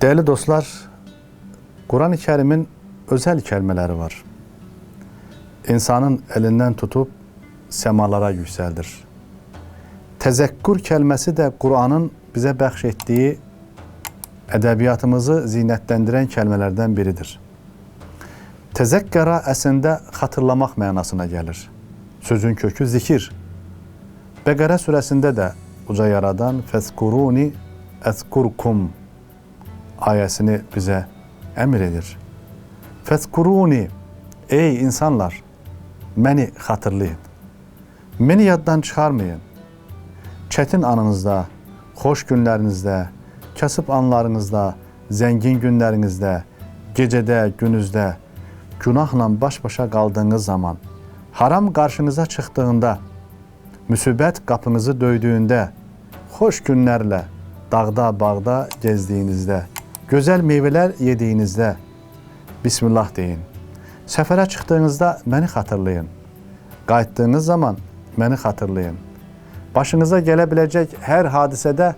Değerli dostlar, Kur'an-ı Kerim'in özel kelimeleri var. İnsanın elinden tutup semalara yükseldir. Tezekkür kelimesi de Kur'an'ın bize bahşettiği edebiyatımızı zinetlendiren kelimelerden biridir. Tezekkara əslində hatırlamaq mənasına gəlir. Sözün kökü zikir. Bəqərə surəsində də uca yaradan fəzkuruni əzkurkum ayəsini bizə əmr edir. Fəzkuruni, ey insanlar, məni xatırlayın. Məni yaddan çıxarmayın. Çətin anınızda, xoş günlərinizdə, kasıb anlarınızda, zəngin günlərinizdə, gecədə, günüzdə, günahla baş-başa qaldığınız zaman, haram qarşınıza çıxdığında, müsibət qapınızı döydüyündə, xoş günlərlə dağda, bağda gezdiyinizdə, gözəl meyvələr yediyinizdə, Bismillah deyin. Səfərə çıxdığınızda məni xatırlayın. Qayıtdığınız zaman məni xatırlayın. Başınıza gələ biləcək hər hadisədə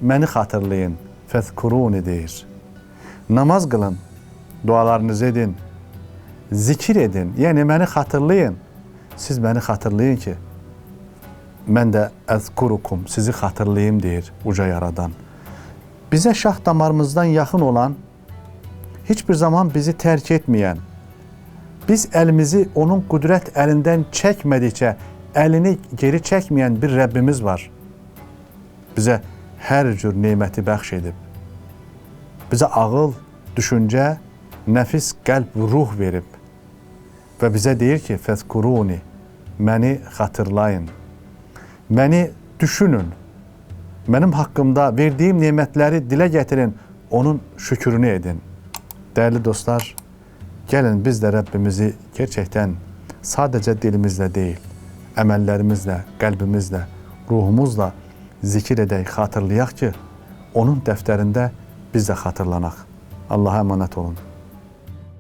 məni xatırlayın. Fəzkuruni deyir. Namaz qılın, dualarınızı edin, zikir edin, yəni məni xatırlayın. Siz məni xatırlayın ki, mən də əzkurukum, sizi xatırlayayım deyir uca yaradan. Bizə şah damarımızdan yaxın olan, heç bir zaman bizi tərk etməyən, biz əlimizi onun qüdrət əlindən çəkmədikcə, əlini geri çəkməyən bir Rəbbimiz var. Bizə hər cür neməti bəxş edib. Bizə ağıl, düşüncə, nəfis, qəlb, ruh verib. Və bizə deyir ki, fəzkuruni, məni xatırlayın. Məni düşünün. Mənim haqqımda verdiyim nemətləri dilə gətirin, onun şükrünü edin. Dəyərli dostlar, gəlin biz də Rəbbimizi gerçəkdən sadəcə dilimizlə deyil, əməllərimizlə, qəlbimizlə, ruhumuzla zikir edək, xatırlayaq ki, onun dəftərində biz də xatırlanaq. Allah'a əmanət olun.